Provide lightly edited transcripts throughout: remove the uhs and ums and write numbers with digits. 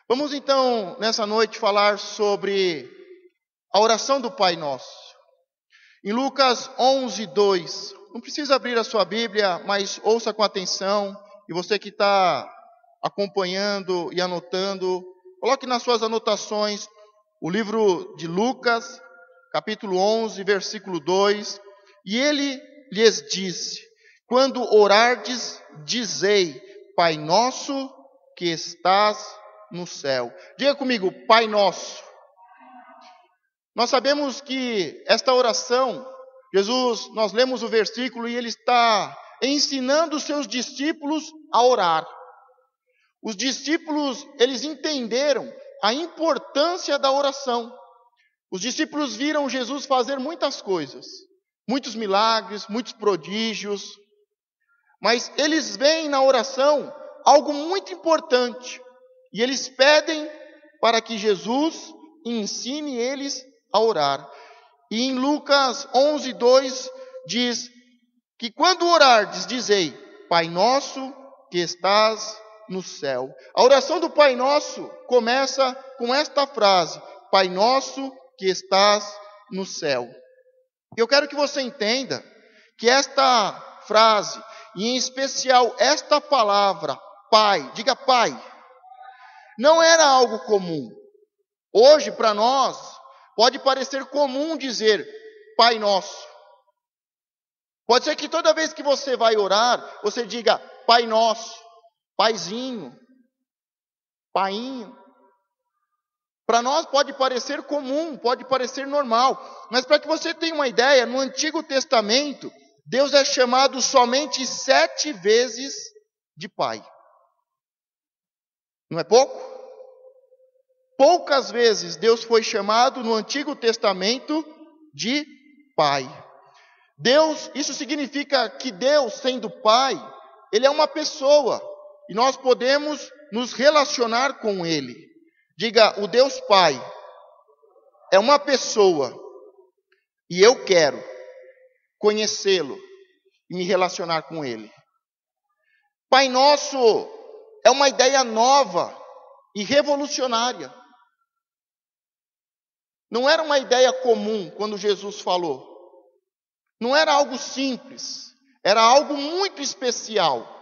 Vamos então, nessa noite, falar sobre a oração do Pai Nosso. Em Lucas 11, 2. Não precisa abrir a sua Bíblia, mas ouça com atenção. E você que está acompanhando e anotando, coloque nas suas anotações o livro de Lucas, capítulo 11, versículo 2. E ele lhes disse: quando orardes, dizei, Pai Nosso que estás no céu. Diga comigo, Pai Nosso. Nós sabemos que esta oração, nós lemos o versículo e ele está ensinando os seus discípulos a orar. Os discípulos, eles entenderam a importância da oração. Os discípulos viram Jesus fazer muitas coisas, muitos milagres, muitos prodígios, mas eles veem na oração algo muito importante. E eles pedem para que Jesus ensine eles a orar. E em Lucas 11, 2 diz que quando orardes, dizei, Pai Nosso que estás no céu. A oração do Pai Nosso começa com esta frase, Pai Nosso que estás no céu. Eu quero que você entenda que esta frase, e em especial esta palavra, Pai, diga Pai, não era algo comum. Hoje, para nós, pode parecer comum dizer Pai Nosso. Pode ser que toda vez que você vai orar, você diga Pai Nosso, Paizinho, Painho. Para nós pode parecer comum, pode parecer normal. Mas para que você tenha uma ideia, no Antigo Testamento, Deus é chamado somente 7 vezes de Pai. Não é pouco? Poucas vezes Deus foi chamado no Antigo Testamento de Pai. Deus, isso significa que Deus, sendo Pai, Ele é uma pessoa. E nós podemos nos relacionar com Ele. Diga, o Deus Pai é uma pessoa. E eu quero conhecê-lo e me relacionar com Ele. Pai Nosso é uma ideia nova e revolucionária. Não era uma ideia comum quando Jesus falou. Não era algo simples. Era algo muito especial.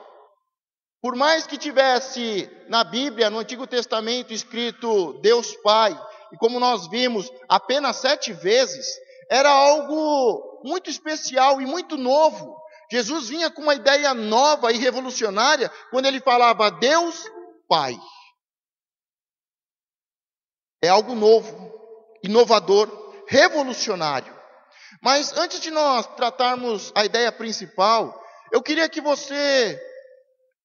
Por mais que tivesse na Bíblia, no Antigo Testamento, escrito Deus Pai, e como nós vimos, apenas 7 vezes, era algo muito especial e muito novo. Jesus vinha com uma ideia nova e revolucionária quando ele falava Deus Pai. É algo novo, inovador, revolucionário. Mas antes de nós tratarmos a ideia principal, eu queria que você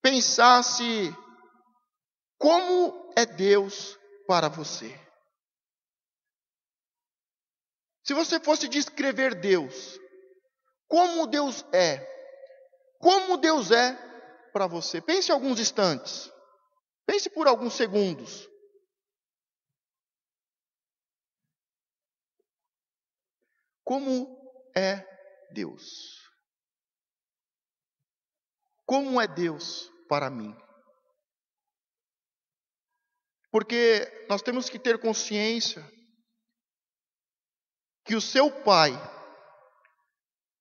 pensasse como é Deus para você. Se você fosse descrever Deus, como Deus é? Como Deus é para você? Pense alguns instantes. Pense por alguns segundos. Como é Deus? Como é Deus para mim? Porque nós temos que ter consciência que o seu Pai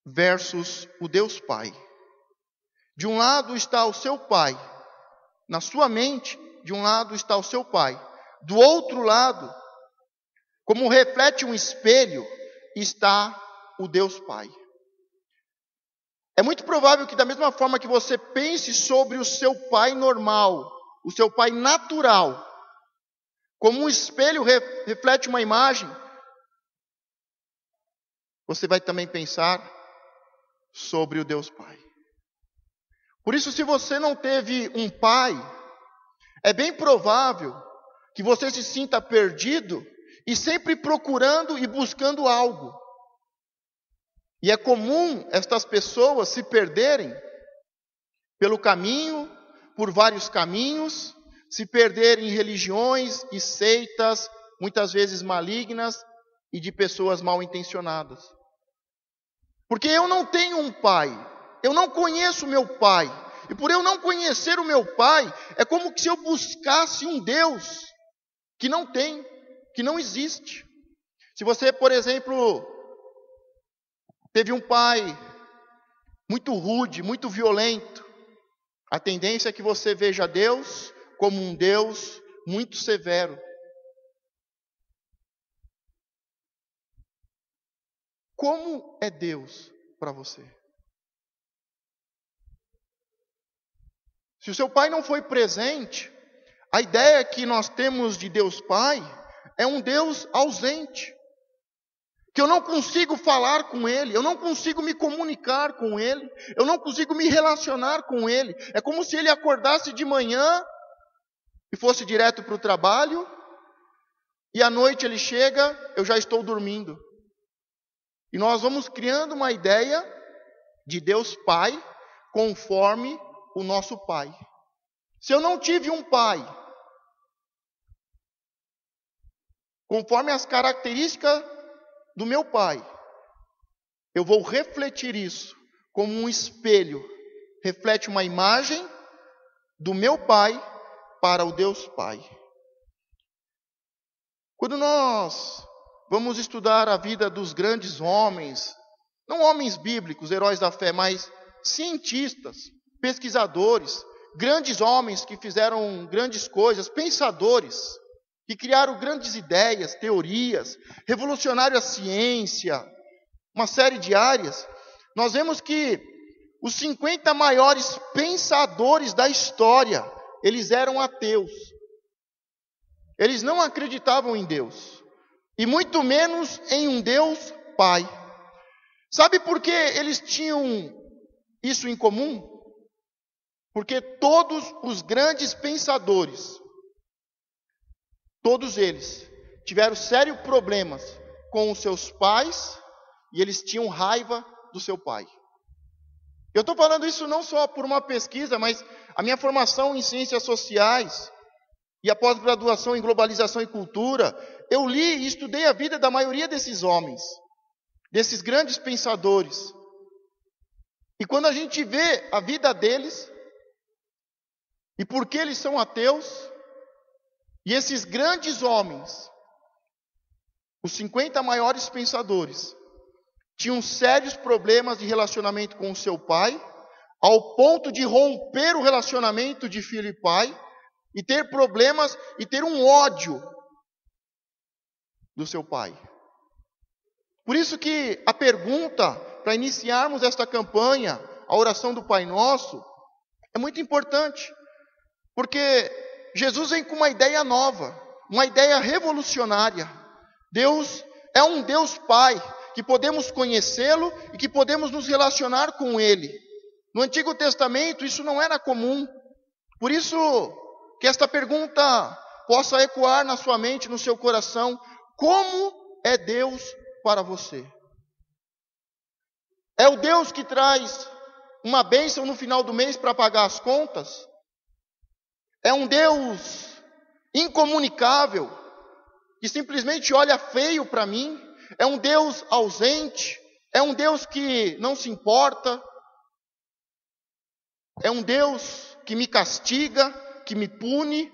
versus o Deus Pai. De um lado está o seu Pai. Na sua mente, de um lado está o seu Pai. Do outro lado, como reflete um espelho, está o Deus Pai. É muito provável que da mesma forma que você pense sobre o seu pai normal, o seu pai natural, como um espelho reflete uma imagem, você vai também pensar sobre o Deus Pai. Por isso, se você não teve um pai, é bem provável que você se sinta perdido e sempre procurando e buscando algo. E é comum estas pessoas se perderem pelo caminho, por vários caminhos, se perderem em religiões e seitas, muitas vezes malignas, e de pessoas mal intencionadas. Porque eu não tenho um pai, eu não conheço meu pai, e por eu não conhecer o meu pai, é como se eu buscasse um Deus que não tem, que não existe. Se você, por exemplo, teve um pai muito rude, muito violento, a tendência é que você veja Deus como um Deus muito severo. Como é Deus para você? Se o seu pai não foi presente, a ideia que nós temos de Deus Pai é um Deus ausente. Que eu não consigo falar com Ele, eu não consigo me comunicar com Ele, eu não consigo me relacionar com Ele. É como se Ele acordasse de manhã e fosse direto para o trabalho, e à noite Ele chega, eu já estou dormindo. E nós vamos criando uma ideia de Deus Pai conforme o nosso Pai. Se eu não tive um Pai conforme as características do meu Pai, eu vou refletir isso como um espelho, reflete uma imagem do meu Pai para o Deus Pai. Quando nós vamos estudar a vida dos grandes homens, não homens bíblicos, heróis da fé, mas cientistas, pesquisadores, grandes homens que fizeram grandes coisas, pensadores, que criaram grandes ideias, teorias, revolucionaram a ciência, uma série de áreas, nós vemos que os 50 maiores pensadores da história, eles eram ateus. Eles não acreditavam em Deus, e muito menos em um Deus Pai. Sabe por que eles tinham isso em comum? Porque todos os grandes pensadores, todos eles tiveram sérios problemas com os seus pais e eles tinham raiva do seu pai. Eu estou falando isso não só por uma pesquisa, mas a minha formação em ciências sociais e a pós-graduação em globalização e cultura, eu li e estudei a vida da maioria desses homens, desses grandes pensadores. E quando a gente vê a vida deles, e por que eles são ateus, e esses grandes homens, os 50 maiores pensadores, tinham sérios problemas de relacionamento com o seu pai, ao ponto de romper o relacionamento de filho e pai, e ter problemas e ter um ódio do seu pai. Por isso que a pergunta para iniciarmos esta campanha, a oração do Pai Nosso, é muito importante, porque Jesus vem com uma ideia nova, uma ideia revolucionária. Deus é um Deus Pai, que podemos conhecê-lo e que podemos nos relacionar com Ele. No Antigo Testamento isso não era comum. Por isso que esta pergunta possa ecoar na sua mente, no seu coração: como é Deus para você? É o Deus que traz uma bênção no final do mês para pagar as contas? É um Deus incomunicável, que simplesmente olha feio para mim? É um Deus ausente? É um Deus que não se importa? É um Deus que me castiga, que me pune?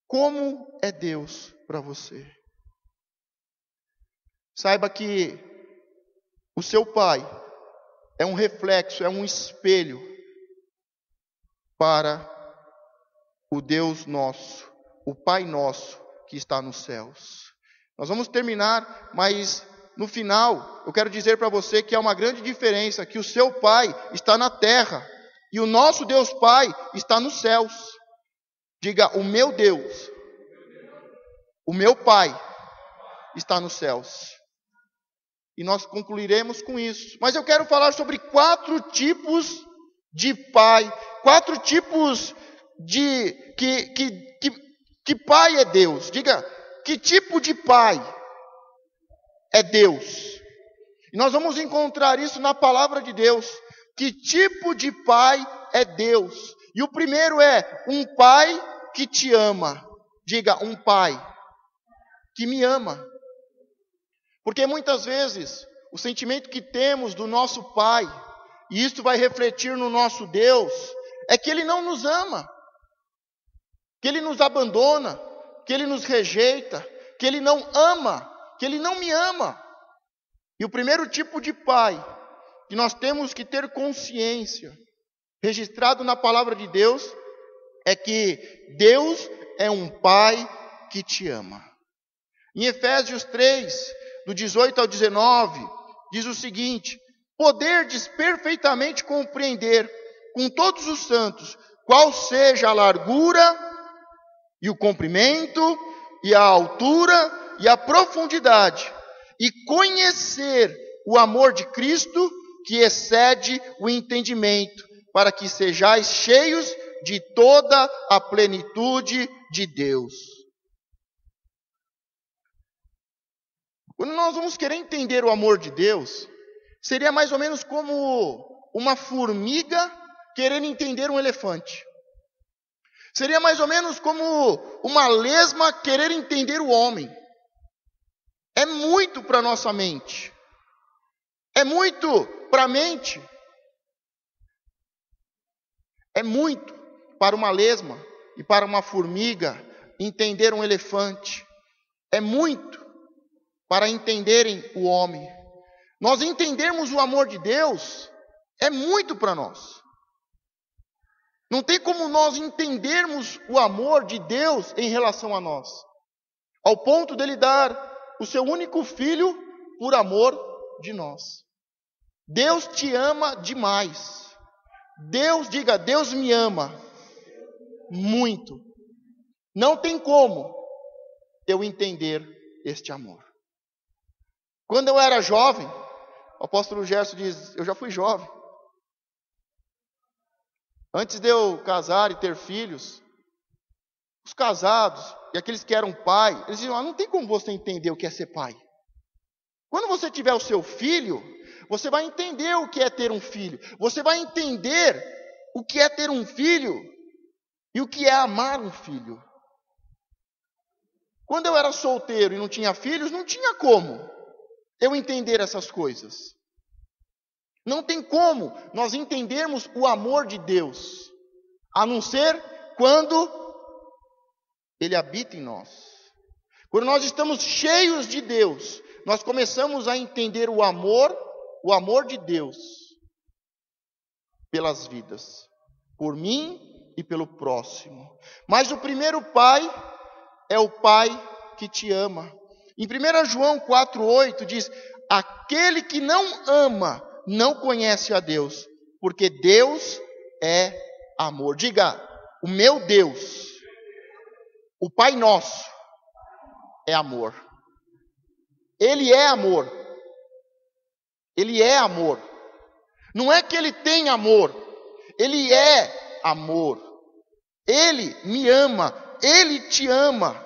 Como é Deus para você? Saiba que o seu Pai é um reflexo, é um espelho para o Deus nosso, o Pai nosso que está nos céus. Nós vamos terminar, mas no final eu quero dizer para você que há uma grande diferença, que o seu Pai está na terra e o nosso Deus Pai está nos céus. Diga: o meu Deus, o meu Pai está nos céus. E nós concluiremos com isso. Mas eu quero falar sobre 4 tipos de pai, 4 tipos de que pai é Deus. Diga: que tipo de pai é Deus? E nós vamos encontrar isso na palavra de Deus. Que tipo de pai é Deus? E o primeiro é um pai que te ama. Diga: um pai que me ama. Porque muitas vezes o sentimento que temos do nosso Pai, e isso vai refletir no nosso Deus, é que Ele não nos ama, que Ele nos abandona, que Ele nos rejeita, que Ele não ama, que Ele não me ama. E o primeiro tipo de Pai que nós temos que ter consciência, registrado na palavra de Deus, é que Deus é um Pai que te ama. Em Efésios 3, do 18 ao 19, diz o seguinte: poderdes perfeitamente compreender com todos os santos qual seja a largura e o comprimento e a altura e a profundidade, e conhecer o amor de Cristo que excede o entendimento, para que sejais cheios de toda a plenitude de Deus. Quando nós vamos querer entender o amor de Deus, seria mais ou menos como uma formiga querendo entender um elefante. Seria mais ou menos como uma lesma querer entender o homem. É muito para a nossa mente. É muito para a mente. É muito para uma lesma e para uma formiga entender um elefante. É muito para entenderem o homem. Nós entendermos o amor de Deus é muito para nós. Não tem como nós entendermos o amor de Deus em relação a nós, ao ponto dele dar o seu único filho por amor de nós. Deus te ama demais. Diga, Deus me ama muito. Não tem como eu entender este amor. Quando eu era jovem, o apóstolo Gerson diz, eu já fui jovem. Antes de eu casar e ter filhos, os casados e aqueles que eram pai, eles diziam, não tem como você entender o que é ser pai. Quando você tiver o seu filho, você vai entender o que é ter um filho. Você vai entender o que é ter um filho e o que é amar um filho. Quando eu era solteiro e não tinha filhos, não tinha como eu entender essas coisas. Não tem como nós entendermos o amor de Deus, a não ser quando Ele habita em nós. Quando nós estamos cheios de Deus, nós começamos a entender o amor de Deus pelas vidas, por mim e pelo próximo. Mas o primeiro Pai é o Pai que te ama. Em 1 João 4,8 diz, aquele que não ama não conhece a Deus, porque Deus é amor. Diga, o meu Deus, o Pai nosso, é amor. Ele é amor. Ele é amor. Não é que Ele tem amor, Ele é amor. Ele me ama, Ele te ama.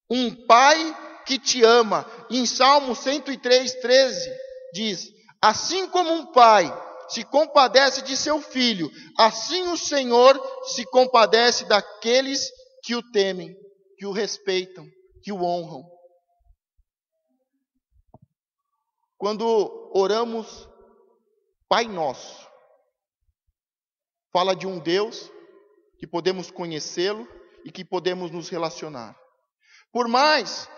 Um Pai que te ama. Em Salmo 103:13 diz, assim como um pai se compadece de seu filho, assim o Senhor se compadece daqueles que o temem, que o respeitam, que o honram. Quando oramos Pai Nosso, fala de um Deus que podemos conhecê-lo e que podemos nos relacionar. Por mais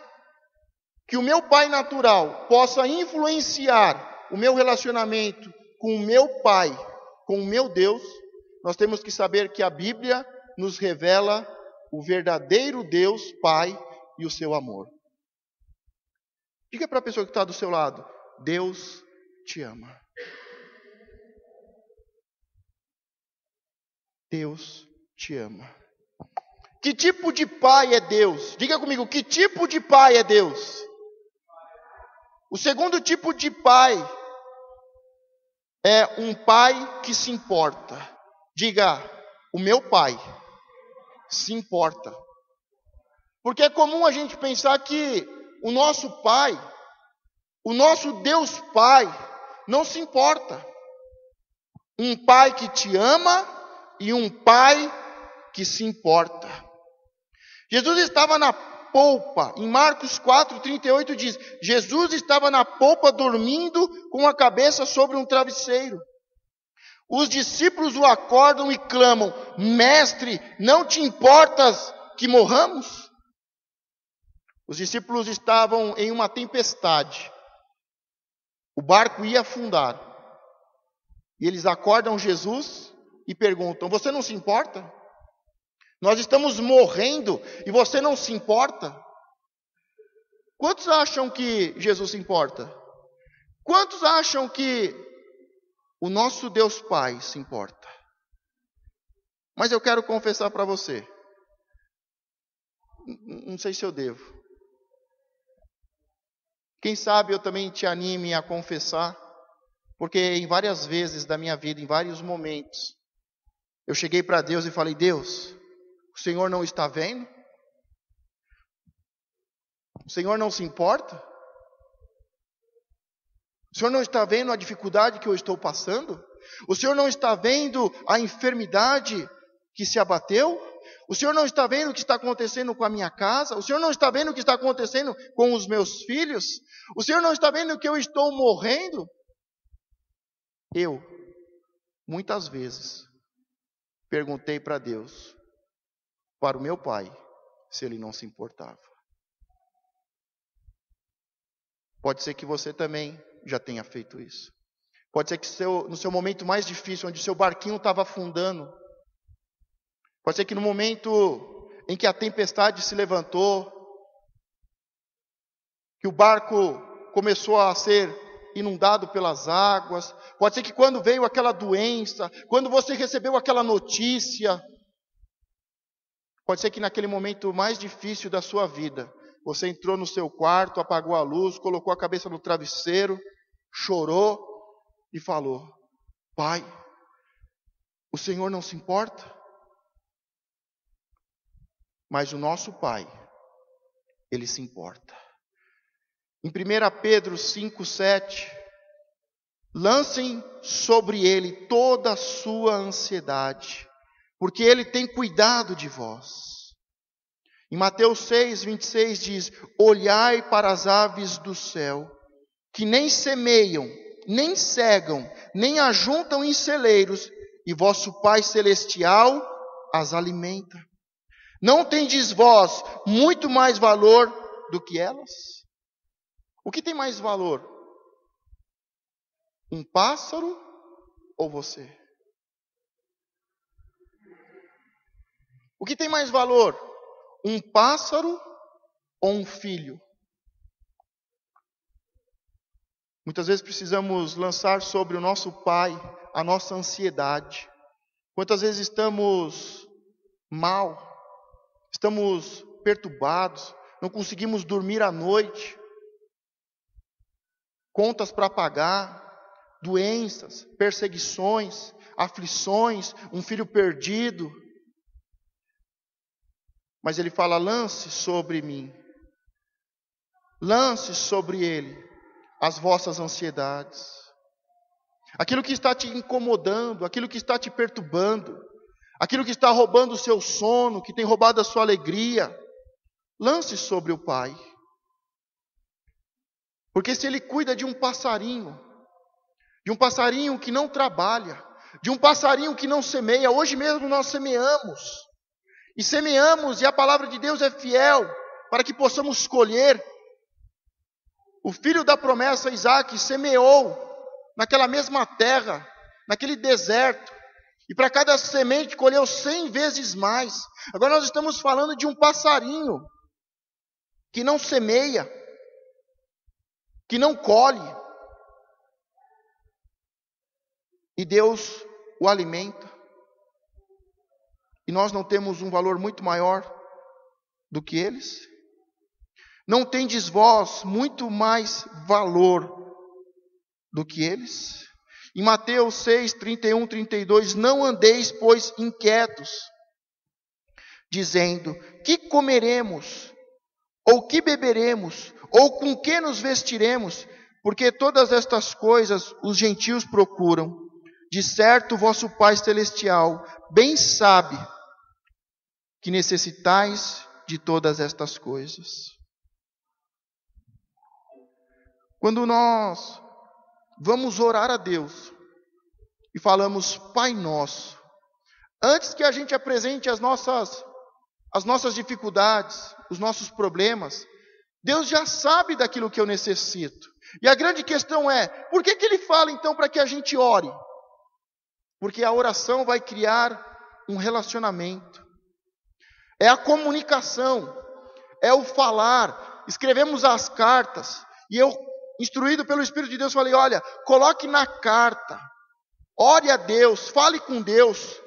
que o meu pai natural possa influenciar o meu relacionamento com o meu Pai, com o meu Deus, nós temos que saber que a Bíblia nos revela o verdadeiro Deus Pai e o seu amor. Diga para a pessoa que está do seu lado, Deus te ama. Deus te ama. Que tipo de pai é Deus? Diga comigo, que tipo de pai é Deus? O segundo tipo de pai é um pai que se importa. Diga, o meu pai se importa. Porque é comum a gente pensar que o nosso pai, o nosso Deus Pai, não se importa. Um pai que te ama e um pai que se importa. Jesus estava na polpa. Em Marcos 4:38 diz: Jesus estava na polpa dormindo com a cabeça sobre um travesseiro. Os discípulos o acordam e clamam: Mestre, não te importas que morramos? Os discípulos estavam em uma tempestade. O barco ia afundar. E eles acordam Jesus e perguntam: você não se importa? Nós estamos morrendo e você não se importa? Quantos acham que Jesus se importa? Quantos acham que o nosso Deus Pai se importa? Mas eu quero confessar para você. Não sei se eu devo. Quem sabe eu também te anime a confessar, porque em várias vezes da minha vida, em vários momentos, eu cheguei para Deus e falei: Deus, o Senhor não está vendo? O Senhor não se importa? O Senhor não está vendo a dificuldade que eu estou passando? O Senhor não está vendo a enfermidade que se abateu? O Senhor não está vendo o que está acontecendo com a minha casa? O Senhor não está vendo o que está acontecendo com os meus filhos? O Senhor não está vendo que eu estou morrendo? Eu, muitas vezes, perguntei para Deus, para o meu pai, se ele não se importava. Pode ser que você também já tenha feito isso. Pode ser que no seu momento mais difícil, onde o seu barquinho estava afundando, pode ser que no momento em que a tempestade se levantou, que o barco começou a ser inundado pelas águas, pode ser que quando veio aquela doença, quando você recebeu aquela notícia, pode ser que naquele momento mais difícil da sua vida, você entrou no seu quarto, apagou a luz, colocou a cabeça no travesseiro, chorou e falou: Pai, o Senhor não se importa? Mas o nosso Pai, Ele se importa. Em 1 Pedro 5:7, lancem sobre Ele toda a sua ansiedade, porque Ele tem cuidado de vós. Em Mateus 6:26 diz: olhai para as aves do céu, que nem semeiam, nem cegam, nem ajuntam em celeiros, e vosso Pai Celestial as alimenta. Não tendes vós muito mais valor do que elas? O que tem mais valor? Um pássaro ou você? O que tem mais valor? Um pássaro ou um filho? Muitas vezes precisamos lançar sobre o nosso Pai a nossa ansiedade. Quantas vezes estamos mal, estamos perturbados, não conseguimos dormir à noite, contas para pagar, doenças, perseguições, aflições, um filho perdido. Mas ele fala: lance sobre mim, lance sobre ele as vossas ansiedades. Aquilo que está te incomodando, aquilo que está te perturbando, aquilo que está roubando o seu sono, que tem roubado a sua alegria, lance sobre o Pai. Porque se Ele cuida de um passarinho que não trabalha, de um passarinho que não semeia, hoje mesmo nós semeamos, e a palavra de Deus é fiel, para que possamos colher. O filho da promessa, Isaac, semeou naquela mesma terra, naquele deserto, e para cada semente colheu 100 vezes mais. Agora nós estamos falando de um passarinho que não semeia, que não colhe, e Deus o alimenta. E nós não temos um valor muito maior do que eles? Não tendes vós muito mais valor do que eles? Em Mateus 6, 31, 32, não andeis, pois, inquietos, dizendo: que comeremos, ou que beberemos, ou com que nos vestiremos? Porque todas estas coisas os gentios procuram. De certo, vosso Pai Celestial bem sabe que necessitais de todas estas coisas. Quando nós vamos orar a Deus e falamos Pai Nosso, antes que a gente apresente as nossas dificuldades, os nossos problemas, Deus já sabe daquilo que eu necessito. E a grande questão é, por que Ele fala então para que a gente ore? Porque a oração vai criar um relacionamento. É a comunicação, é o falar. Escrevemos as cartas, e eu, instruído pelo Espírito de Deus, falei, olha, coloque na carta, ore a Deus, fale com Deus,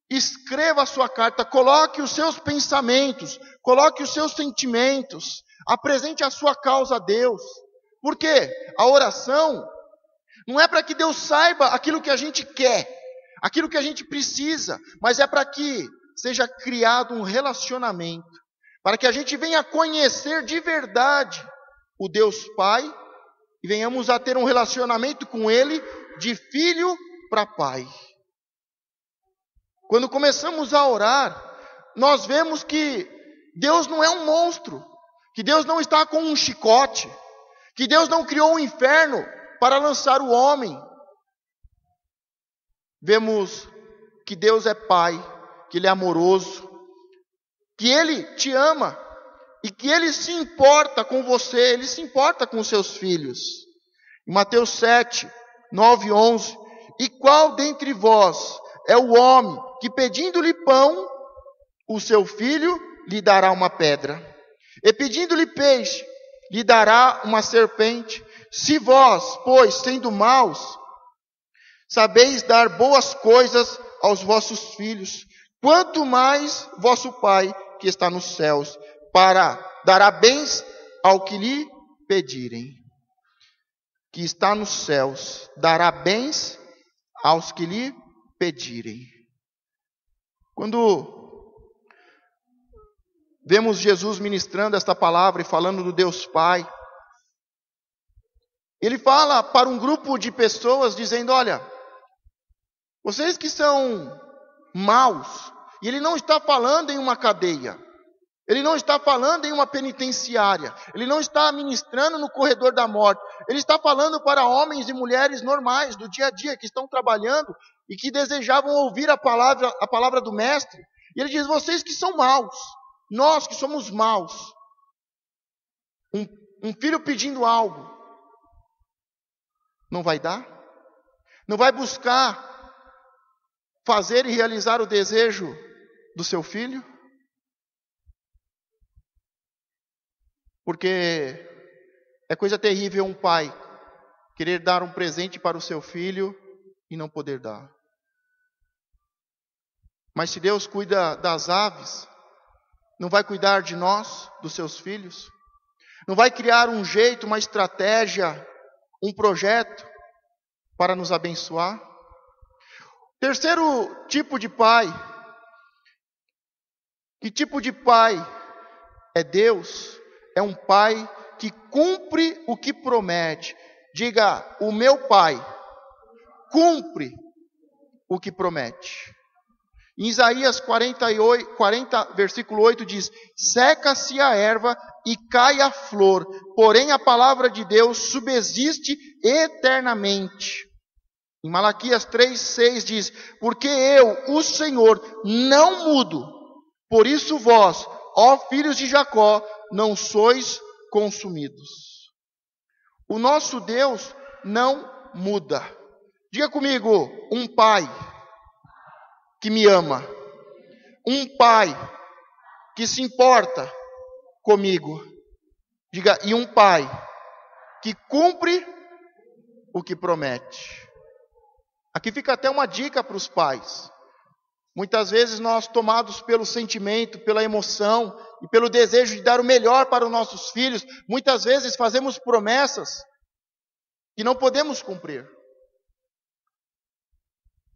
escreva a sua carta, coloque os seus pensamentos, coloque os seus sentimentos, apresente a sua causa a Deus. Por quê? A oração não é para que Deus saiba aquilo que a gente quer, aquilo que a gente precisa, mas é para que seja criado um relacionamento, para que a gente venha conhecer de verdade o Deus Pai e venhamos a ter um relacionamento com Ele de filho para pai. Quando começamos a orar, nós vemos que Deus não é um monstro, que Deus não está com um chicote, que Deus não criou um inferno para lançar o homem. Vemos que Deus é Pai, que Ele é amoroso, que Ele te ama e que Ele se importa com você, Ele se importa com os seus filhos. Em Mateus 7, 9 e 11, e qual dentre vós é o homem que pedindo-lhe pão, o seu filho lhe dará uma pedra? E pedindo-lhe peixe, lhe dará uma serpente? Se vós, pois, sendo maus, sabeis dar boas coisas aos vossos filhos, quanto mais vosso Pai que está nos céus dará bens ao que lhe pedirem. Que está nos céus dará bens aos que lhe pedirem. Quando vemos Jesus ministrando esta palavra e falando do Deus Pai, Ele fala para um grupo de pessoas dizendo, olha, vocês que são maus, e Ele não está falando em uma cadeia, Ele não está falando em uma penitenciária, Ele não está ministrando no corredor da morte, Ele está falando para homens e mulheres normais, do dia a dia, que estão trabalhando e que desejavam ouvir a palavra do Mestre. E Ele diz, vocês que são maus, nós que somos maus, um filho pedindo algo, não vai dar? Não vai buscar fazer e realizar o desejo do seu filho? Porque é coisa terrível um pai querer dar um presente para o seu filho e não poder dar. Mas se Deus cuida das aves, não vai cuidar de nós, dos seus filhos? Não vai criar um jeito, uma estratégia, um projeto para nos abençoar? Terceiro tipo de pai. Que tipo de pai é Deus? É um pai que cumpre o que promete. Diga, o meu pai cumpre o que promete. Em Isaías 40, versículo 8 diz, seca-se a erva e cai a flor, porém a palavra de Deus subsiste eternamente. Em Malaquias 3:6 diz, porque eu, o Senhor, não mudo, por isso vós, ó filhos de Jacó, não sois consumidos. O nosso Deus não muda. Diga comigo, um pai que me ama, um pai que se importa comigo. Diga, e um pai que cumpre o que promete. Aqui fica até uma dica para os pais. Muitas vezes nós, tomados pelo sentimento, pela emoção e pelo desejo de dar o melhor para os nossos filhos, muitas vezes fazemos promessas que não podemos cumprir.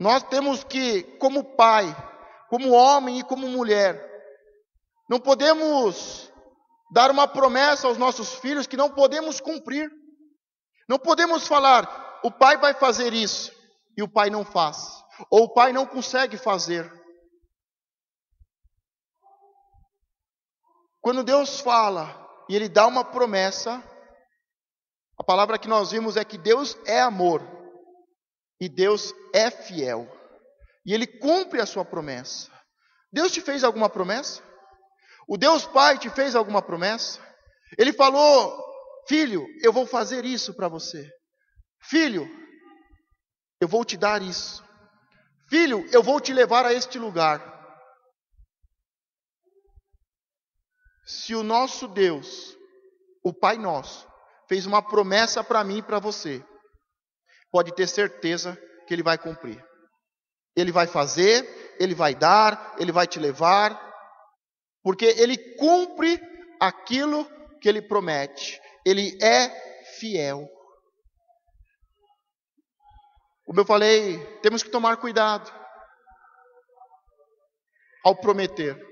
Nós temos que, como pai, como homem e como mulher, não podemos dar uma promessa aos nossos filhos que não podemos cumprir. Não podemos falar, o pai vai fazer isso, e o pai não faz. Ou o pai não consegue fazer. quando Deus fala e Ele dá uma promessa, a palavra que nós vimos é que Deus é amor e Deus é fiel. E Ele cumpre a sua promessa. Deus te fez alguma promessa? O Deus Pai te fez alguma promessa? Ele falou: filho, eu vou fazer isso para você. Filho, eu vou te dar isso. Filho, eu vou te levar a este lugar. Se o nosso Deus, o Pai nosso, fez uma promessa para mim e para você, pode ter certeza que Ele vai cumprir. Ele vai fazer, Ele vai dar, Ele vai te levar, porque Ele cumpre aquilo que Ele promete. Ele é fiel. Como eu falei, temos que tomar cuidado ao prometer.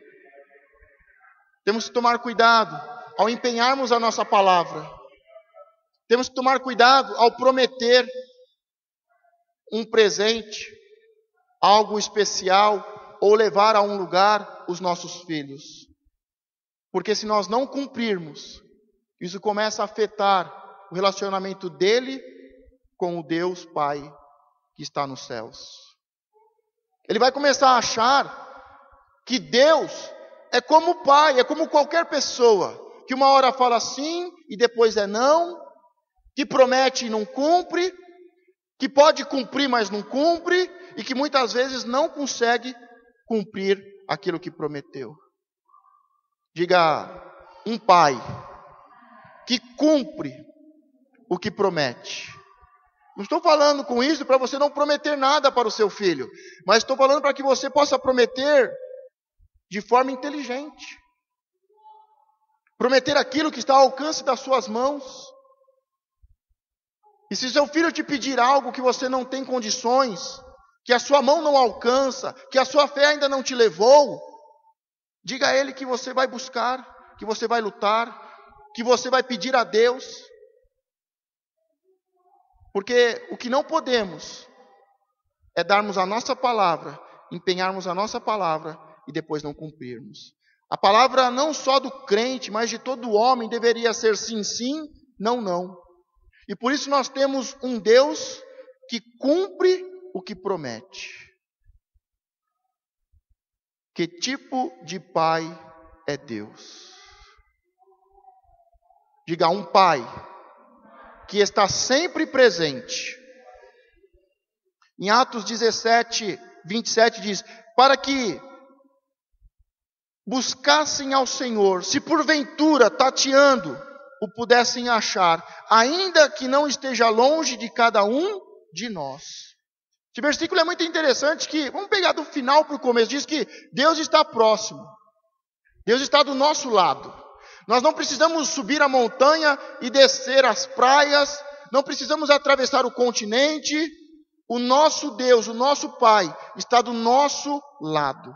Temos que tomar cuidado ao empenharmos a nossa palavra. Temos que tomar cuidado ao prometer um presente, algo especial, ou levar a um lugar os nossos filhos. Porque se nós não cumprirmos, isso começa a afetar o relacionamento dele com o Deus Pai que está nos céus. Ele vai começar a achar que Deus é como o pai, é como qualquer pessoa, que uma hora fala sim e depois é não, que promete e não cumpre, que pode cumprir, mas não cumpre, e que muitas vezes não consegue cumprir aquilo que prometeu. Diga: um pai que cumpre o que promete. Não estou falando com isso para você não prometer nada para o seu filho, mas estou falando para que você possa prometer de forma inteligente. Prometer aquilo que está ao alcance das suas mãos. E se seu filho te pedir algo que você não tem condições, que a sua mão não alcança, que a sua fé ainda não te levou, diga a ele que você vai buscar, que você vai lutar, que você vai pedir a Deus. Porque o que não podemos é darmos a nossa palavra, empenharmos a nossa palavra e depois não cumprirmos. A palavra não só do crente, mas de todo homem deveria ser sim, sim, não, não. E por isso nós temos um Deus que cumpre o que promete. Que tipo de pai é Deus? Diga: um pai que está sempre presente. Em Atos 17, 27 diz: para que buscassem ao Senhor, se porventura, tateando, o pudessem achar, ainda que não esteja longe de cada um de nós. Esse versículo é muito interessante, que, vamos pegar do final para o começo, diz que Deus está próximo. Deus está do nosso lado. Nós não precisamos subir a montanha e descer as praias, não precisamos atravessar o continente. O nosso Deus, o nosso Pai, está do nosso lado.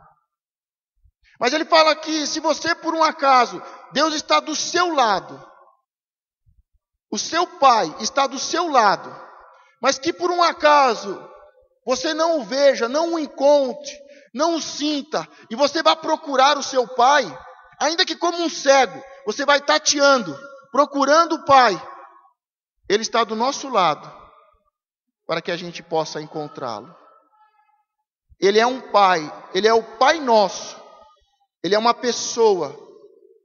Mas ele fala que se você, por um acaso, Deus está do seu lado, o seu Pai está do seu lado, mas que por um acaso você não o veja, não o encontre, não o sinta, e você vai procurar o seu Pai, ainda que como um cego, você vai tateando, procurando o Pai, Ele está do nosso lado, para que a gente possa encontrá-lo. Ele é um Pai, Ele é o Pai nosso. Ele é uma pessoa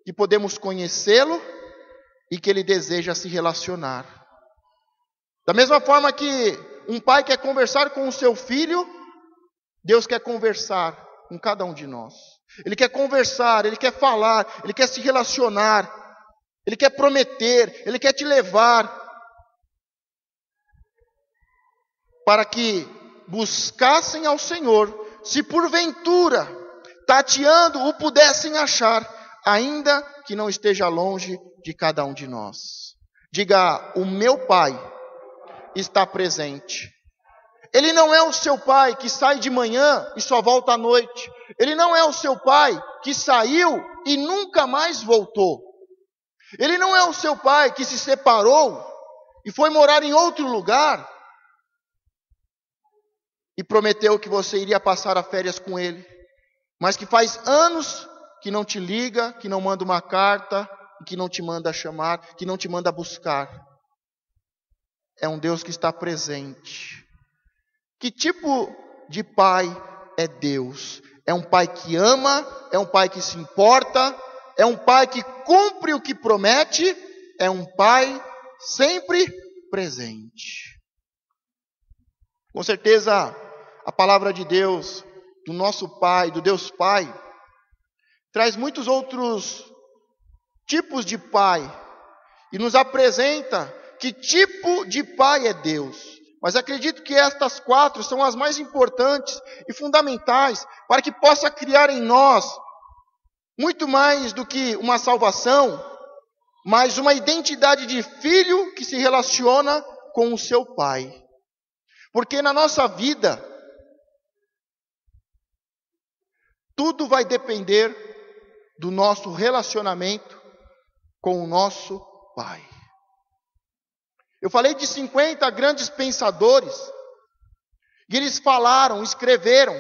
que podemos conhecê-lo e que Ele deseja se relacionar. Da mesma forma que um pai quer conversar com o seu filho, Deus quer conversar com cada um de nós. Ele quer conversar, Ele quer falar, Ele quer se relacionar, Ele quer prometer, Ele quer te levar para que buscassem ao Senhor, se porventura, tateando, o pudessem achar, ainda que não esteja longe de cada um de nós. Diga: o meu Pai está presente. Ele não é o seu pai que sai de manhã e só volta à noite. Ele não é o seu pai que saiu e nunca mais voltou. Ele não é o seu pai que se separou e foi morar em outro lugar e prometeu que você iria passar as férias com ele, mas que faz anos que não te liga, que não manda uma carta, que não te manda chamar, que não te manda buscar. É um Deus que está presente. Que tipo de pai é Deus? É um pai que ama, é um pai que se importa, é um pai que cumpre o que promete, é um pai sempre presente. Com certeza, a palavra de Deus, do nosso Pai, do Deus Pai, traz muitos outros tipos de pai e nos apresenta que tipo de pai é Deus. Mas acredito que estas 4 são as mais importantes e fundamentais para que possa criar em nós muito mais do que uma salvação, mas uma identidade de filho que se relaciona com o seu pai. Porque na nossa vida, tudo vai depender do nosso relacionamento com o nosso pai. Eu falei de 50 grandes pensadores, e eles falaram, escreveram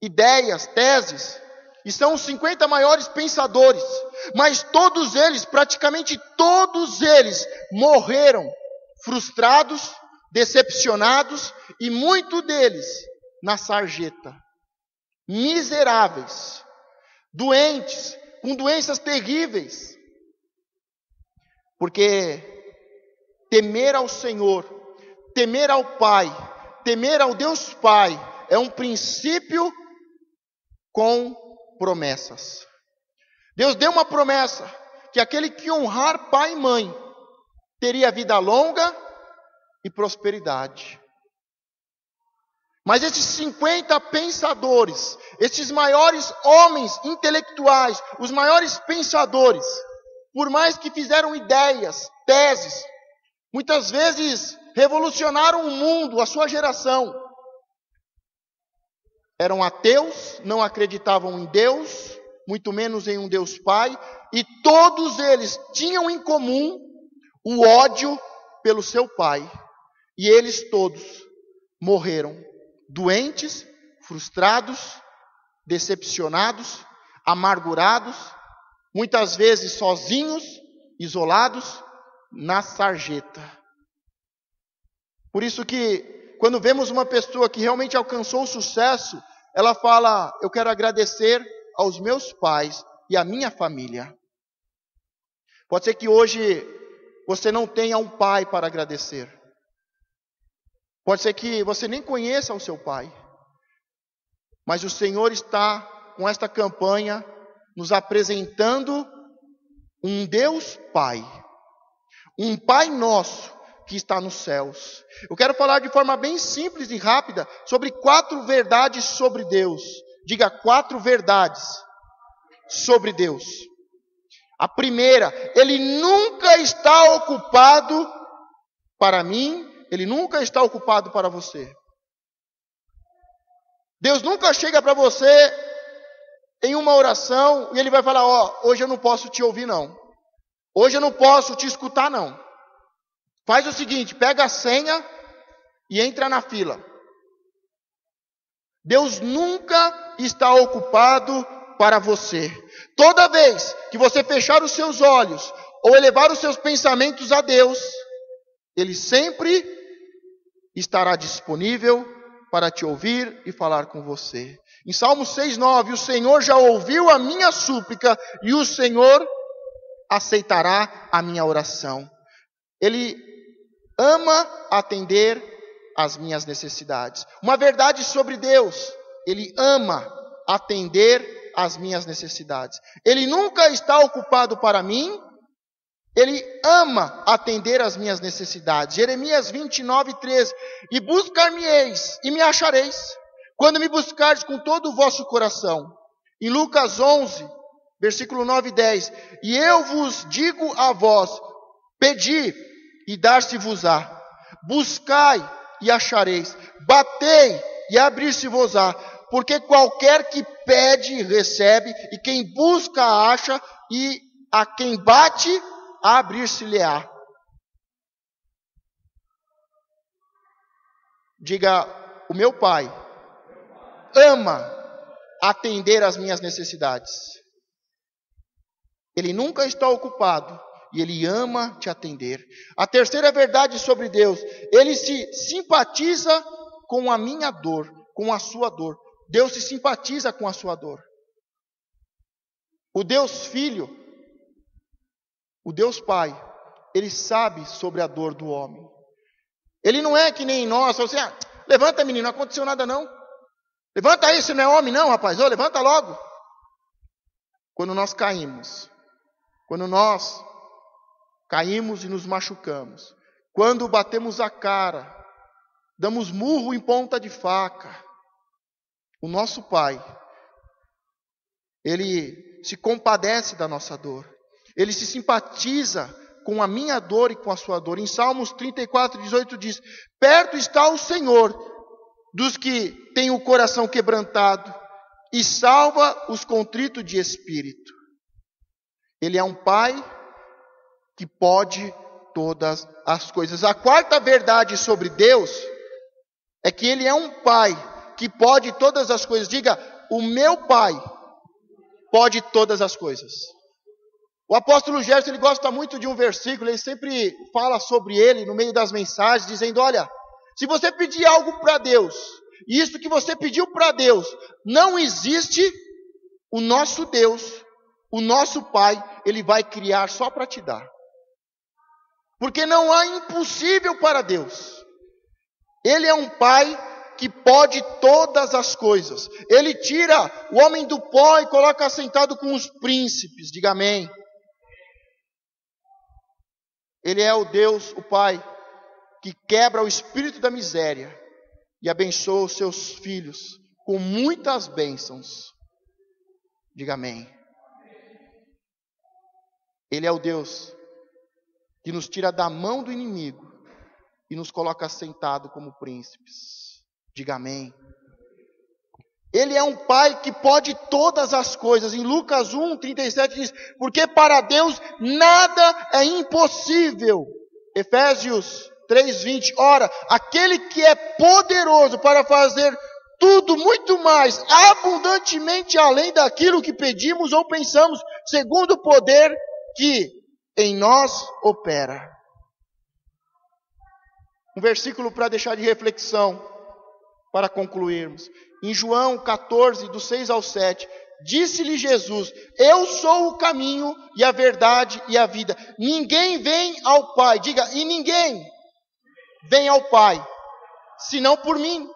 ideias, teses, e são os 50 maiores pensadores, mas todos eles, praticamente todos eles, morreram frustrados, decepcionados, e muitos deles na sarjeta, miseráveis, doentes, com doenças terríveis, porque temer ao Senhor, temer ao Pai, temer ao Deus Pai, é um princípio com promessas. Deus deu uma promessa, que aquele que honrar pai e mãe, teria vida longa e prosperidade. Mas esses 50 pensadores, esses maiores homens intelectuais, os maiores pensadores, por mais que fizeram ideias, teses, muitas vezes revolucionaram o mundo, a sua geração, eram ateus, não acreditavam em Deus, muito menos em um Deus Pai, e todos eles tinham em comum o ódio pelo seu pai. E eles todos morreram doentes, frustrados, decepcionados, amargurados, muitas vezes sozinhos, isolados, na sarjeta. Por isso que, quando vemos uma pessoa que realmente alcançou o sucesso, ela fala: eu quero agradecer aos meus pais e à minha família. Pode ser que hoje você não tenha um pai para agradecer. Pode ser que você nem conheça o seu pai. Mas o Senhor está com esta campanha nos apresentando um Deus Pai. Um Pai nosso que está nos céus. Eu quero falar de forma bem simples e rápida sobre 4 verdades sobre Deus. Diga 4 verdades sobre Deus. A primeira, Ele nunca está ocupado para mim, Ele nunca está ocupado para você. Deus nunca chega para você em uma oração e Ele vai falar: hoje eu não posso te ouvir não. Hoje eu não posso te escutar não. Faz o seguinte, pega a senha e entra na fila. Deus nunca está ocupado para você. Toda vez que você fechar os seus olhos ou elevar os seus pensamentos a Deus, Ele sempre estará disponível para te ouvir e falar com você. Em Salmo 6:9, o Senhor já ouviu a minha súplica e o Senhor aceitará a minha oração. Ele ama atender às minhas necessidades. Uma verdade sobre Deus: Ele ama atender às minhas necessidades. Ele nunca está ocupado para mim, Ele ama atender às minhas necessidades. Jeremias 29:13. E buscar-me-eis e me achareis, quando me buscardes com todo o vosso coração. Em Lucas 11, versículo 9 e 10. E eu vos digo a vós: pedi e dar-se-vos-á. Buscai e achareis. Batei e abrir-se-vos-á. Porque qualquer que pede, recebe. E quem busca, acha. E a quem bate, abrir-se-lhe-á. Diga: o meu Pai ama atender às minhas necessidades. Ele nunca está ocupado e Ele ama te atender. A terceira verdade sobre Deus, Ele se simpatiza com a minha dor, com a sua dor. Deus se simpatiza com a sua dor. O Deus Filho, o Deus Pai, Ele sabe sobre a dor do homem. Ele não é que nem nós, você, levanta menino, não aconteceu nada não. Levanta aí, você não é homem não, rapaz, levanta logo. Quando nós caímos, e nos machucamos, quando batemos a cara, damos murro em ponta de faca, o nosso Pai, Ele se compadece da nossa dor. Ele se simpatiza com a minha dor e com a sua dor. Em Salmos 34:18 diz: perto está o Senhor dos que têm o coração quebrantado e salva os contritos de espírito. Ele é um Pai que pode todas as coisas. A quarta verdade sobre Deus é que Ele é um Pai que pode todas as coisas. Diga, o meu Pai pode todas as coisas. O apóstolo Gerson, ele gosta muito de um versículo, ele sempre fala sobre ele no meio das mensagens, dizendo, olha, se você pedir algo para Deus, e isso que você pediu para Deus, não existe, o nosso Deus, o nosso Pai, Ele vai criar só para te dar. Porque não há impossível para Deus. Ele é um Pai que pode todas as coisas. Ele tira o homem do pó e coloca assentado com os príncipes. Diga amém. Ele é o Deus, o Pai, que quebra o espírito da miséria e abençoa os seus filhos com muitas bênçãos. Diga amém. Ele é o Deus que nos tira da mão do inimigo e nos coloca assentado como príncipes. Diga amém. Ele é um Pai que pode todas as coisas. Em Lucas 1:37 diz, porque para Deus nada é impossível. Efésios 3:20, ora, aquele que é poderoso para fazer tudo muito mais, abundantemente além daquilo que pedimos ou pensamos, segundo o poder que em nós opera. Um versículo para deixar de reflexão, para concluirmos. Em João 14, do 6 ao 7, disse-lhe Jesus, eu sou o caminho e a verdade e a vida. Ninguém vem ao Pai, diga, e ninguém vem ao Pai, senão por mim.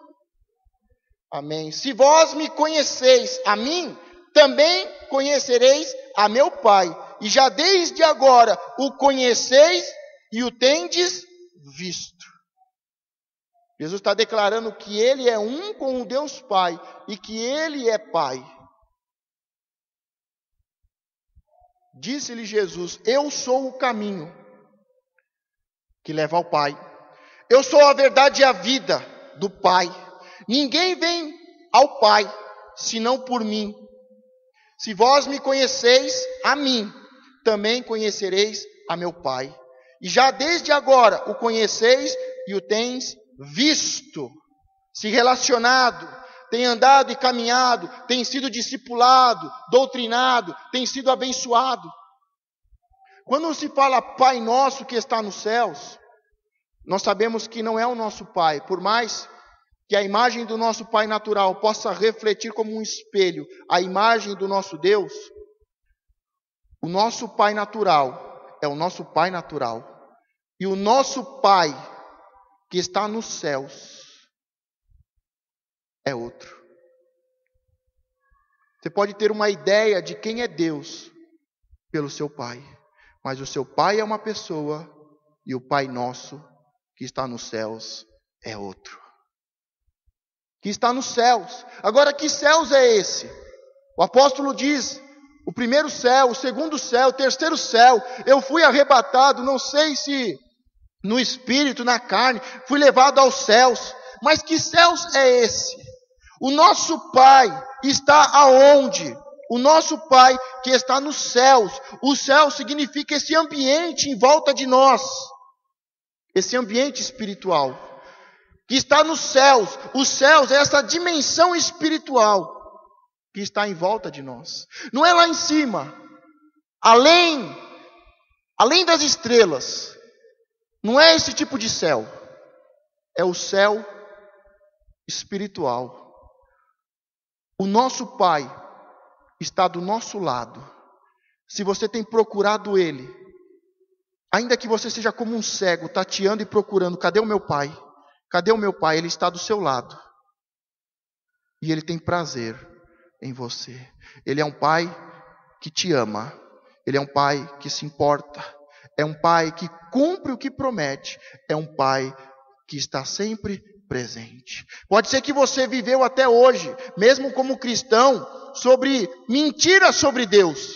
Amém. Se vós me conheceis a mim, também conhecereis a meu Pai. E já desde agora o conheceis e o tendes visto. Jesus está declarando que Ele é um com o Deus Pai e que Ele é Pai. Disse-lhe Jesus, eu sou o caminho que leva ao Pai. Eu sou a verdade e a vida do Pai. Ninguém vem ao Pai, senão por mim. Se vós me conheceis a mim, também conhecereis a meu Pai. E já desde agora o conheceis e o tens visto, se relacionado, tem andado e caminhado, tem sido discipulado, doutrinado, tem sido abençoado. Quando se fala Pai Nosso que está nos céus, nós sabemos que não é o nosso Pai, por mais que a imagem do nosso Pai natural possa refletir como um espelho a imagem do nosso Deus, o nosso Pai natural é o nosso Pai natural. E o nosso Pai que está nos céus é outro. Você pode ter uma ideia de quem é Deus pelo seu Pai, mas o seu Pai é uma pessoa e o Pai nosso que está nos céus é outro. Que está nos céus. Agora, que céus é esse? O apóstolo diz, o primeiro céu, o segundo céu, o terceiro céu, eu fui arrebatado, não sei se no espírito, na carne, fui levado aos céus. Mas que céus é esse? O nosso Pai está aonde? O nosso Pai que está nos céus. O céu significa esse ambiente em volta de nós. Esse ambiente espiritual. Que está nos céus. Os céus é essa dimensão espiritual que está em volta de nós. Não é lá em cima, além das estrelas, não é esse tipo de céu, é o céu espiritual. O nosso Pai está do nosso lado. Se você tem procurado Ele, ainda que você seja como um cego, tateando e procurando, cadê o meu Pai? Cadê o meu Pai? Ele está do seu lado. E Ele tem prazer em você. Ele é um Pai que te ama. Ele é um Pai que se importa. É um Pai que cumpre o que promete. É um Pai que está sempre presente. Pode ser que você viveu até hoje, mesmo como cristão, sobre mentiras sobre Deus.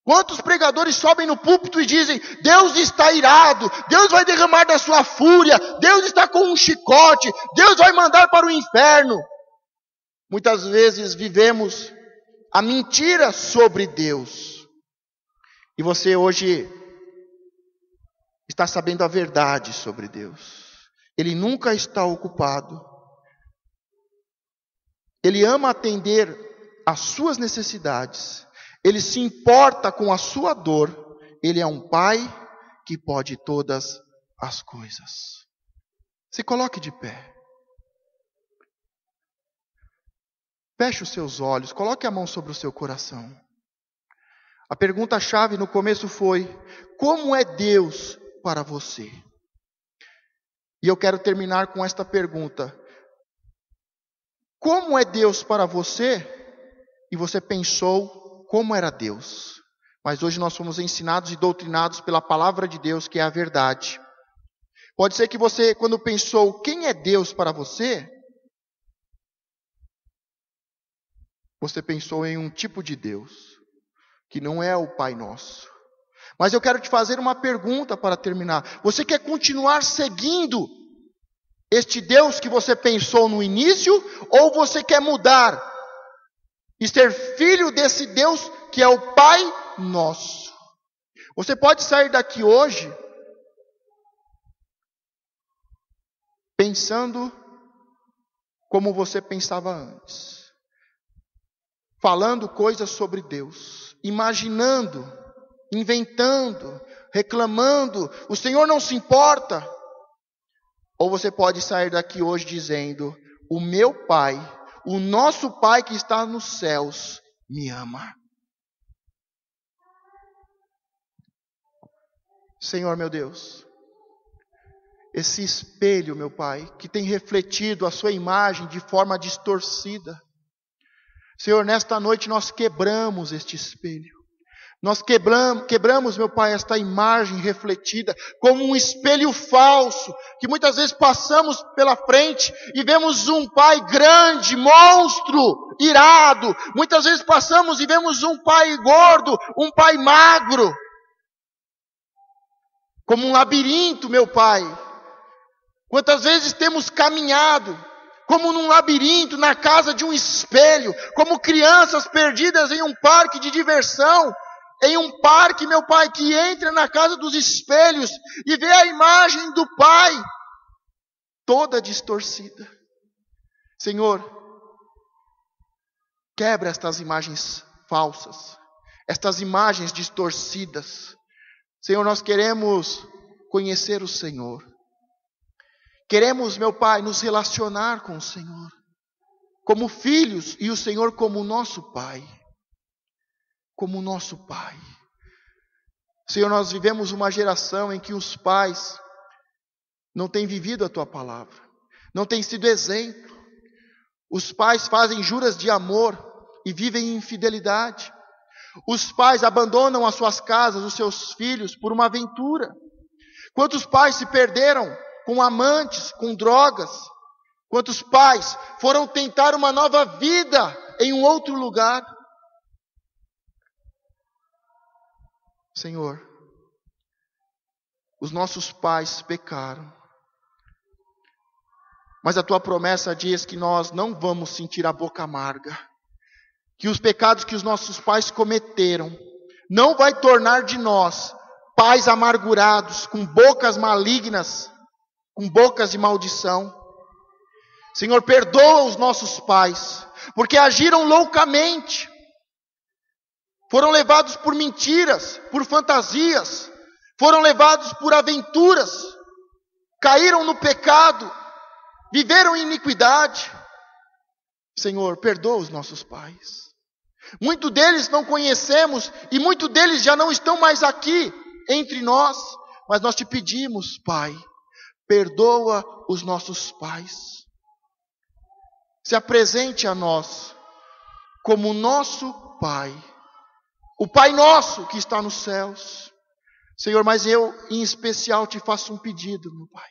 Quantos pregadores sobem no púlpito e dizem: Deus está irado, Deus vai derramar da sua fúria, Deus está com um chicote, Deus vai mandar para o inferno. Muitas vezes vivemos a mentira sobre Deus. E você hoje está sabendo a verdade sobre Deus. Ele nunca está ocupado. Ele ama atender às suas necessidades. Ele se importa com a sua dor. Ele é um Pai que pode todas as coisas. Se coloque de pé. Feche os seus olhos. Coloque a mão sobre o seu coração. A pergunta-chave no começo foi: como é Deus para você? E eu quero terminar com esta pergunta: como é Deus para você? E você pensou como era Deus. Mas hoje nós fomos ensinados e doutrinados pela palavra de Deus, que é a verdade. Pode ser que você, quando pensou quem é Deus para você, você pensou em um tipo de Deus, que não é o Pai Nosso. Mas eu quero te fazer uma pergunta para terminar. Você quer continuar seguindo este Deus que você pensou no início? Ou você quer mudar e ser filho desse Deus que é o Pai Nosso? Você pode sair daqui hoje pensando como você pensava antes, falando coisas sobre Deus, imaginando, inventando, reclamando, o Senhor não se importa. Ou você pode sair daqui hoje dizendo: o meu Pai, o nosso Pai que está nos céus, me ama. Senhor meu Deus, esse espelho, meu Pai, que tem refletido a sua imagem de forma distorcida, Senhor, nesta noite nós quebramos este espelho. Nós quebramos, meu Pai, esta imagem refletida como um espelho falso, que muitas vezes passamos pela frente e vemos um Pai grande, monstro, irado. Muitas vezes passamos e vemos um Pai gordo, um Pai magro, como um labirinto, meu Pai. Quantas vezes temos caminhado como num labirinto, na casa de um espelho, como crianças perdidas em um parque de diversão, em um parque, meu Pai, que entra na casa dos espelhos e vê a imagem do Pai toda distorcida. Senhor, quebra estas imagens falsas, estas imagens distorcidas. Senhor, nós queremos conhecer o Senhor. Queremos, meu Pai, nos relacionar com o Senhor, como filhos, e o Senhor como nosso Pai. Como nosso Pai. Senhor, nós vivemos uma geração em que os pais não têm vivido a Tua palavra, não têm sido exemplo. Os pais fazem juras de amor e vivem em infidelidade. Os pais abandonam as suas casas, os seus filhos, por uma aventura. Quantos pais se perderam com amantes, com drogas? Quantos pais foram tentar uma nova vida em um outro lugar? Senhor, os nossos pais pecaram, mas a Tua promessa diz que nós não vamos sentir a boca amarga, que os pecados que os nossos pais cometeram não vai tornar de nós pais amargurados, com bocas malignas, com bocas de maldição. Senhor, perdoa os nossos pais, porque agiram loucamente, foram levados por mentiras, por fantasias, foram levados por aventuras, caíram no pecado, viveram em iniquidade. Senhor, perdoa os nossos pais. Muitos deles não conhecemos e muitos deles já não estão mais aqui entre nós, mas nós te pedimos, Pai, perdoa os nossos pais. Se apresente a nós como o nosso Pai, o Pai nosso que está nos céus. Senhor, mas eu em especial te faço um pedido, meu Pai,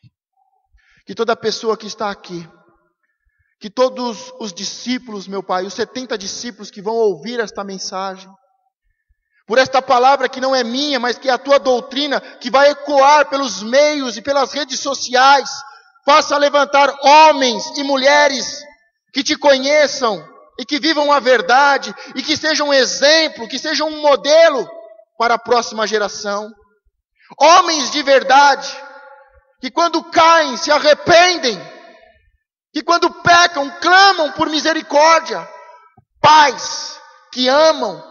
que toda pessoa que está aqui, que todos os discípulos, meu Pai, os 70 discípulos que vão ouvir esta mensagem, por esta palavra que não é minha, mas que é a tua doutrina, que vai ecoar pelos meios e pelas redes sociais, faça levantar homens e mulheres que te conheçam e que vivam a verdade e que sejam um exemplo, que sejam um modelo para a próxima geração. Homens de verdade, que quando caem se arrependem, que quando pecam clamam por misericórdia. Pais que amam,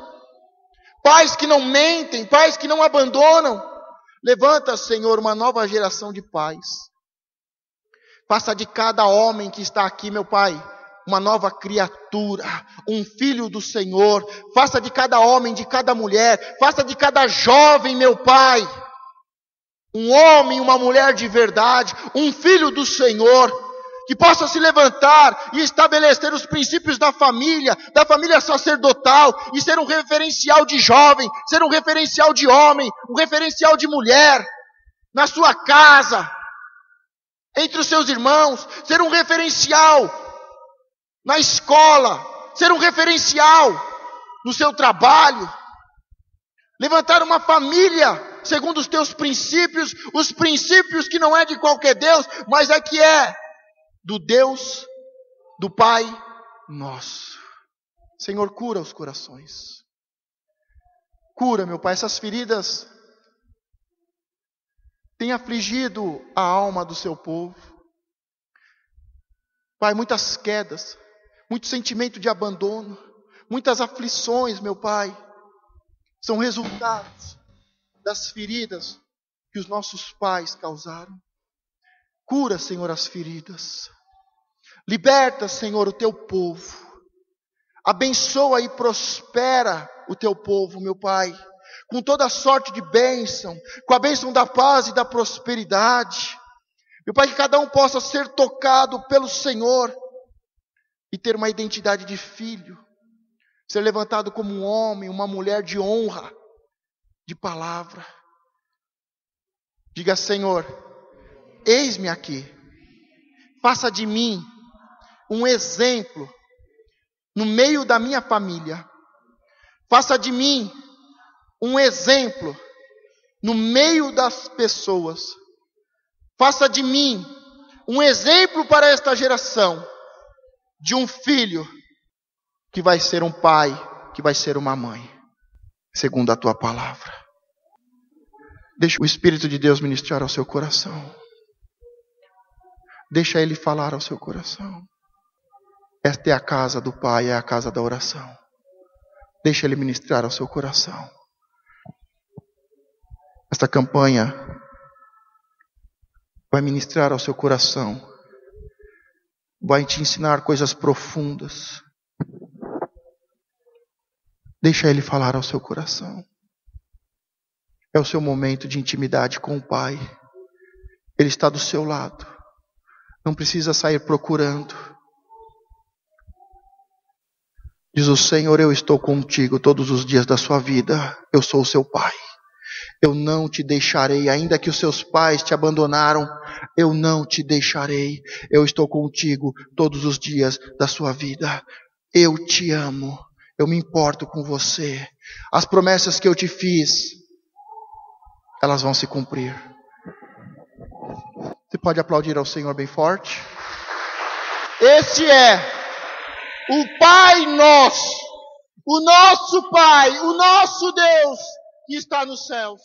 pais que não mentem, pais que não abandonam. Levanta, Senhor, uma nova geração de pais. Faça de cada homem que está aqui, meu Pai, uma nova criatura, um filho do Senhor. Faça de cada homem, de cada mulher, faça de cada jovem, meu Pai, um homem, uma mulher de verdade, um filho do Senhor, que possa se levantar e estabelecer os princípios da família sacerdotal, e ser um referencial de jovem, ser um referencial de homem, um referencial de mulher, na sua casa, entre os seus irmãos, ser um referencial na escola, ser um referencial no seu trabalho, levantar uma família segundo os teus princípios, os princípios que não é de qualquer Deus, mas é que é do Deus, do Pai nosso. Senhor, cura os corações. Cura, meu Pai, essas feridas têm afligido a alma do seu povo. Pai, muitas quedas, muito sentimento de abandono, muitas aflições, meu Pai, são resultados das feridas que os nossos pais causaram. Cura, Senhor, as feridas. Liberta, Senhor, o teu povo. Abençoa e prospera o teu povo, meu Pai, com toda sorte de bênção, com a bênção da paz e da prosperidade. Meu Pai, que cada um possa ser tocado pelo Senhor e ter uma identidade de filho, ser levantado como um homem, uma mulher de honra, de palavra. Diga, Senhor, eis-me aqui, faça de mim um exemplo no meio da minha família, faça de mim um exemplo no meio das pessoas, faça de mim um exemplo para esta geração, de um filho que vai ser um pai, que vai ser uma mãe, segundo a tua palavra. Deixa o Espírito de Deus ministrar ao seu coração. Deixa Ele falar ao seu coração. Esta é a casa do Pai, é a casa da oração. Deixa Ele ministrar ao seu coração. Esta campanha vai ministrar ao seu coração. Vai te ensinar coisas profundas. Deixa Ele falar ao seu coração. É o seu momento de intimidade com o Pai. Ele está do seu lado. Não precisa sair procurando. Diz o Senhor, eu estou contigo todos os dias da sua vida. Eu sou o seu Pai. Eu não te deixarei, ainda que os seus pais te abandonaram, eu não te deixarei. Eu estou contigo todos os dias da sua vida. Eu te amo. Eu me importo com você. As promessas que eu te fiz, elas vão se cumprir. Você pode aplaudir ao Senhor bem forte? Este é o Pai nosso, o nosso Pai, o nosso Deus que está nos céus.